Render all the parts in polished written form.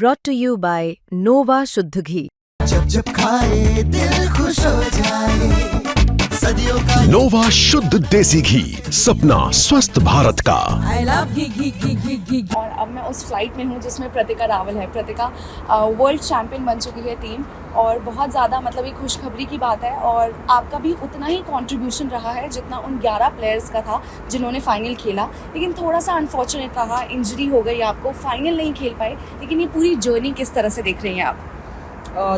brought to you by Nova Shuddh Ghee. जब जब खाए दिल खुश हो जाए सदियों का नोवा शुद्ध देसी घी, सपना स्वस्थ भारत का। I love घी। और अब मैं उस फ्लाइट में हूँ जिसमें प्रतिका रावल है। प्रतिका वर्ल्ड चैम्पियन बन चुकी है टीम, और बहुत ज़्यादा मतलब एक खुशखबरी की बात है। और आपका भी उतना ही कंट्रीब्यूशन रहा है जितना उन 11 प्लेयर्स का था जिन्होंने फाइनल खेला, लेकिन थोड़ा सा अनफॉर्चुनेट रहा, इंजरी हो गई आपको, फाइनल नहीं खेल पाए। लेकिन ये पूरी जर्नी किस तरह से देख रही हैं आप?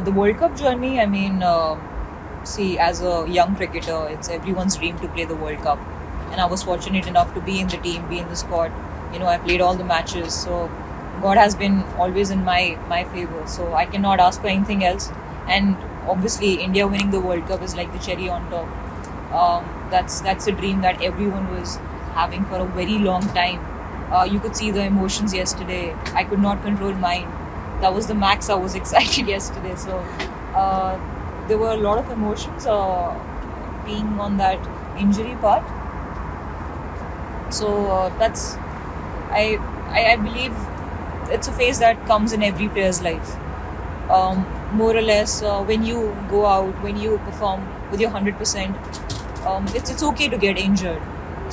The World Cup journey, I mean, see, as a young cricketer, it's everyone's dream to play the World Cup. And I was fortunate enough to be in the team, be in the squad. You know, I played all the matches. So, God has been always in my favor. So, I cannot ask for anything else. And obviously, India winning the World Cup is like the cherry on top. That's a dream that everyone was having for a very long time. You could see the emotions yesterday. I could not control mine. That was the max. I was excited yesterday. So there were a lot of emotions being on that injury part. So that's I believe it's a phase that comes in every player's life. More or less, when you go out, when you perform with your 100%, it's okay to get injured.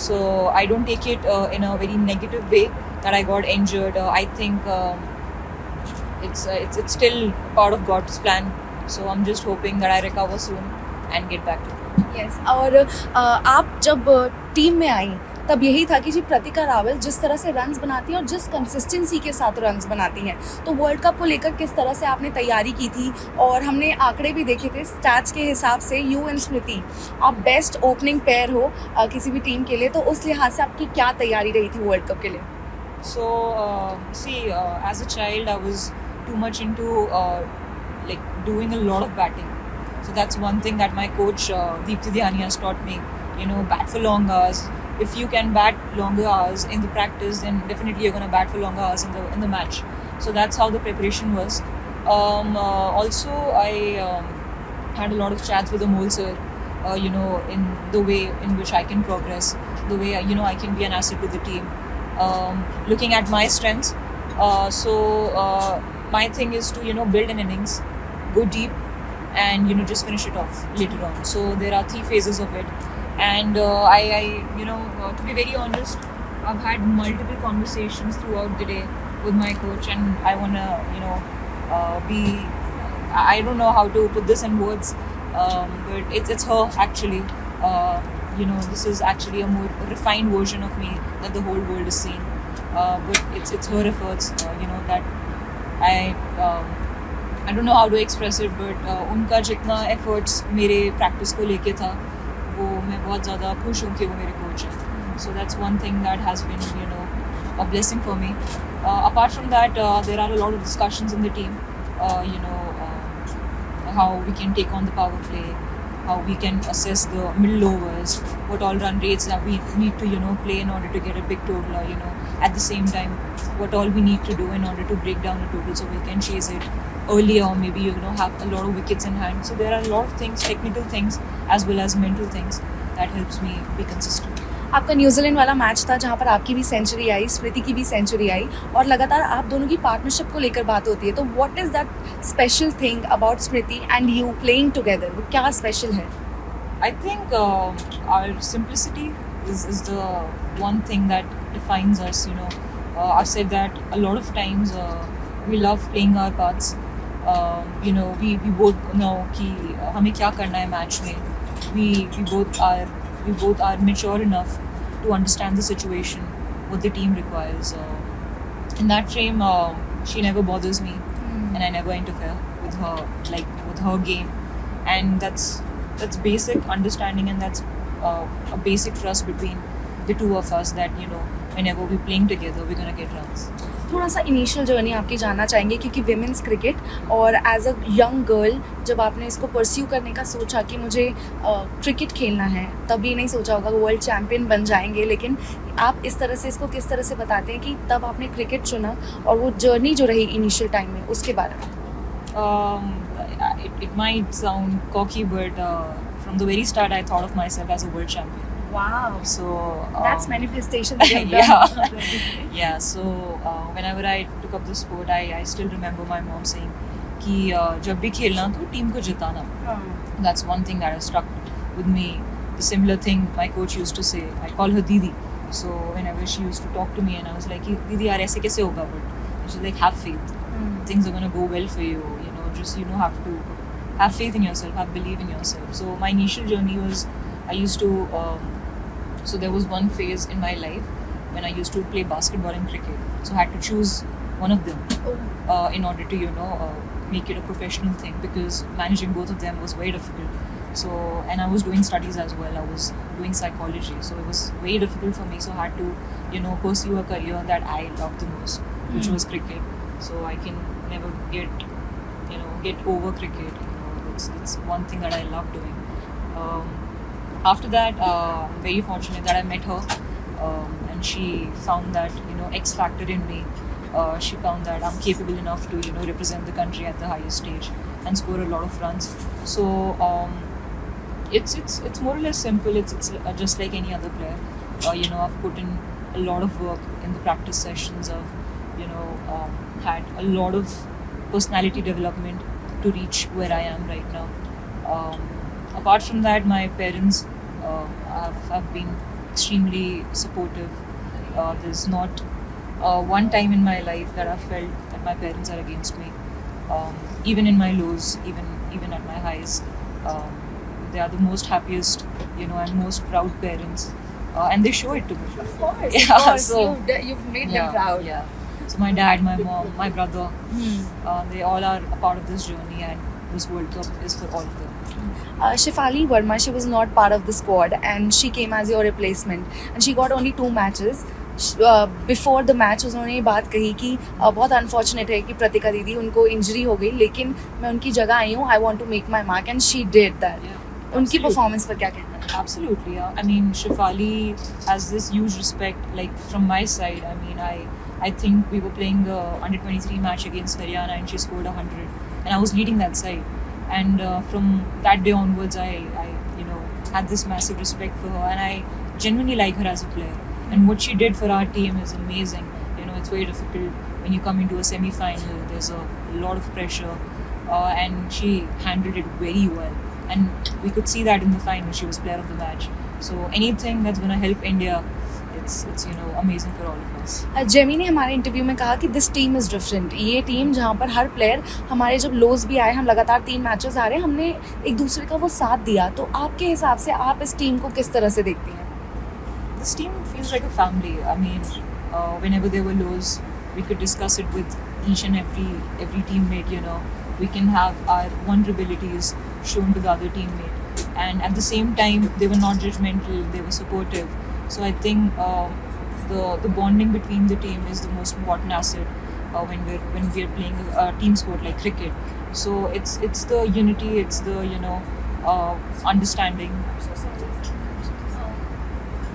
So I don't take it in a very negative way that I got injured. I think it's still part of God's plan. So I'm just hoping that I recover soon and get back to it. Yes. और आप जब team में आई तब यही था कि जी प्रतिका रावल जिस तरह से रन्स बनाती हैं और जिस कंसिस्टेंसी के साथ रन्स बनाती हैं, तो वर्ल्ड कप को लेकर किस तरह से आपने तैयारी की थी? और हमने आंकड़े भी देखे थे, स्टैट्स के हिसाब से यू एंड स्मृति आप बेस्ट ओपनिंग पेयर हो किसी भी टीम के लिए, तो उस लिहाज से आपकी क्या तैयारी रही थी वर्ल्ड कप के लिए? So see, as a child I was too much into like doing a lot of batting. So that's one thing that my coach Deepti Dhyani has taught me. You know, bat for long hours. If you can bat longer hours in the practice, then definitely you're going to bat for longer hours in the match. So that's how the preparation was. Also, I had a lot of chats with Amol sir. You know, in the way in which I can progress, the way you know I can be an asset to the team. Looking at my strengths, so my thing is to build an innings, go deep, and just finish it off later on. So there are 3 phases of it, and I to be very honest, I've had multiple conversations throughout the day with my coach, and I wanna be. I don't know how to put this in words, but it's her actually. This is actually a more refined version of me that the whole world is seeing. But it's her efforts, that I don't know how to express it, but उनका जितना efforts मेरे practice को लेके था, वो मैं बहुत ज़्यादा खुश हूँ कि वो मेरे coach हैं. So that's one thing that has been a blessing for me. Apart from that, there are a lot of discussions in the team. How we can take on the power play, how we can assess the middle overs, what all run rates that we need to play in order to get a big total, at the same time what all we need to do in order to break down a total so we can chase it earlier, or maybe have a lot of wickets in hand. So there are a lot of things, technical things as well as mental things that helps me be consistent. आपका New Zealand वाला match था जहाँ पर आपकी भी century आई, स्मृति की भी century आई, और लगातार आप दोनों की पार्टनरशिप को लेकर बात होती है, तो what is that special thing about Smriti and you playing together? वो क्या स्पेशल है? I think our simplicity is the one thing that defines us. I've said that a lot of times. We love playing our parts. We both know कि हमें क्या करना है match में. We both are mature enough to understand the situation, what the team requires. In that frame, she never bothers me, and I never interfere with her, with her game, and that's basic understanding, and that's a basic trust between the two of us that whenever we're playing together, we're gonna get runs. थोड़ा सा initial journey आपकी जानना चाहेंगे, क्योंकि women's cricket और as a young girl जब आपने इसको परस्यू करने का सोचा कि मुझे क्रिकेट खेलना है, तब ये नहीं सोचा होगा वर्ल्ड चैम्पियन बन जाएंगे, लेकिन आप इस तरह से इसको किस तरह से बताते हैं कि तब आपने क्रिकेट चुना और वो जर्नी जो रही इनिशियल टाइम में, उसके बारे में? It might sound cocky, but from the very start I thought of myself as a world champion. Wow. So That's manifestation that you've Yeah. done. Yeah, so whenever I took up the sport, I still remember my mom saying कि जब भी खेलना तो team को जिताना. That's one thing that has stuck with me. The similar thing my coach used to say. I call her Didi. So whenever she used to talk to me, and I was like, Didi, yaar aise kaise hoga? But she's like, have faith. Things are gonna go well for you. You know, just have to have faith in yourself, have belief in yourself. So my initial journey was, I used to. So there was one phase in my life when I used to play basketball and cricket. So I had to choose one of them in order to make it a professional thing, because managing both of them was very difficult. So, and I was doing studies as well. I was doing psychology, so it was very difficult for me. So I had to pursue a career that I loved the most, which was cricket. So I can never get over cricket. It's one thing that I love doing. After that, I'm very fortunate that I met her, and she found that X factor in me. She found that I'm capable enough to represent the country at the highest stage and score a lot of runs. So it's more or less simple. It's just like any other player. I've put in a lot of work in the practice sessions. I've had a lot of personality development to reach where I am right now. Apart from that, my parents have been extremely supportive. There's not one time in my life that I felt that my parents are against me. Even in my lows, even at my highs, they are the most happiest, and most proud parents, and they show it to me. Of course. Yeah, Of course. so- You've made them proud. Yeah. So my dad, my mom, my brother, they all are a part of this journey, and this World Cup is for all of them. Shefali Verma, she was not part of the squad, and she came as your replacement, and she got only 2 matches. Before the match उन्होंने ये बात कही कि बहुत unfortunate है कि प्रतिका दीदी उनको इंजरी हो गई, लेकिन मैं उनकी जगह आई हूँ. I want to make my mark, and she did that. उनकी Absolutely. परफॉर्मेंस पर क्या कहना है? Absolutely, yeah. I mean, Shefali has this huge respect, like from my side. I mean, I think we were playing the under-23 match against Haryana, and she scored 100, and I was leading that side. And from that day onwards, I had this massive respect for her, and I genuinely like her as a player. And what she did for our team is amazing. It's very difficult when you come into a semi-final. There's a lot of pressure, and she handled it very well. And we could see that in the final. She was player of the match. So anything that's going to help India, it's amazing for all of us. Jamie ने हमारे interview में कहा कि this team is different. ये team जहाँ पर हर player, हमारे जब लोज भी आए, हम लगातार 3 मैचेस आ रहे हैं, हमने एक दूसरे का वो साथ दिया. तो आपके हिसाब से आप इस टीम को किस तरह से देखती हैं? This team feels like a family. I mean, whenever there were lows, we could discuss it with each and every teammate. We can have our vulnerabilities shown to the other teammate, and at the same time, they were not judgmental. They were supportive. So I think the bonding between the team is the most important asset when we're playing a team sport like cricket. So it's the unity. It's the understanding. I'm so sorry.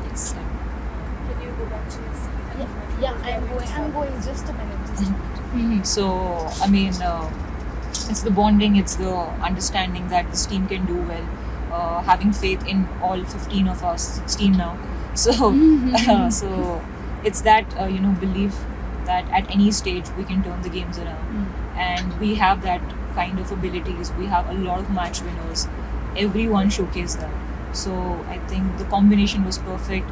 Yes. Can you go back to your seat? Yeah, I'm going. Just a minute. So, I mean, it's the bonding, it's the understanding that this team can do well, having faith in all 15 of us, 16 now. So, so it's that belief that at any stage we can turn the games around, and we have that kind of abilities. We have a lot of match winners. Everyone showcased that. So I think the combination was perfect.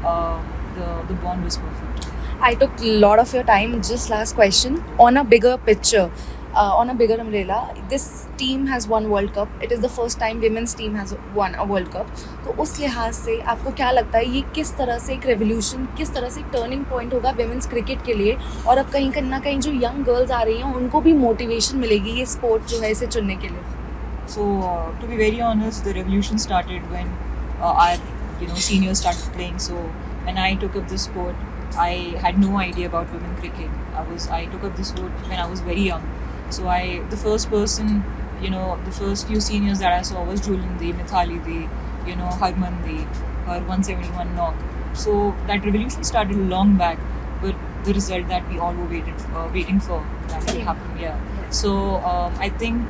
The bond was perfect. I took a lot of your time. Just last question. On a bigger picture, on a bigger umbrella, this team has won World Cup. It is the first time women's team has won a World Cup. तो उस लिहाज से आपको क्या लगता है, ये किस तरह से एक रेवोल्यूशन, किस तरह से एक टर्निंग पॉइंट होगा विमेंस क्रिकेट के लिए, और अब कहीं ना कहीं जो यंग गर्ल्स आ रही हैं उनको भी मोटिवेशन मिलेगी ये स्पोर्ट जो है इसे चुनने के लिए? So to be very honest, the revolution started when our seniors started playing. So when I took up this sport, I had no idea about women cricket. I took up this sport when I was very young. So the first person, the first few seniors that I saw was Julindi, Mithali Di, Harman Di, her 171 knock. So that revolution started long back, but the result that we all were waiting for, that will happen. Yeah. So I think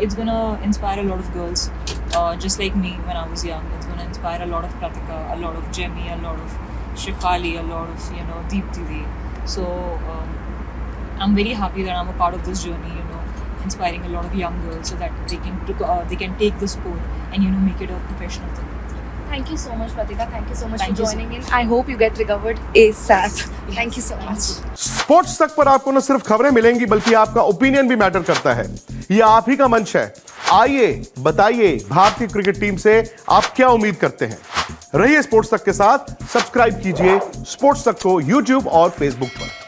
it's gonna inspire a lot of girls, just like me when I was young. It's gonna want to inspire a lot of Pratika, a lot of Jemmy, a lot of Shifali, a lot of, you know, Deepti. So I'm very happy that I'm a part of this journey, you know, inspiring a lot of young girls so that they can take the sport and, you know, make it a professional thing. Thank you so much, Pratika. Thank you so much Thank for you so joining in. I hope you get recovered ASAP. Thank you so much. Sports तक पर आपको न सिर्फ खबरें मिलेंगी बल्कि आपका opinion भी मैटर करता है। ये आप ही का मंच है। आइए बताइए भारतीय क्रिकेट टीम से आप क्या उम्मीद करते हैं। रहिए स्पोर्ट्स तक के साथ, सब्सक्राइब कीजिए स्पोर्ट्स तक को यूट्यूब और फेसबुक पर।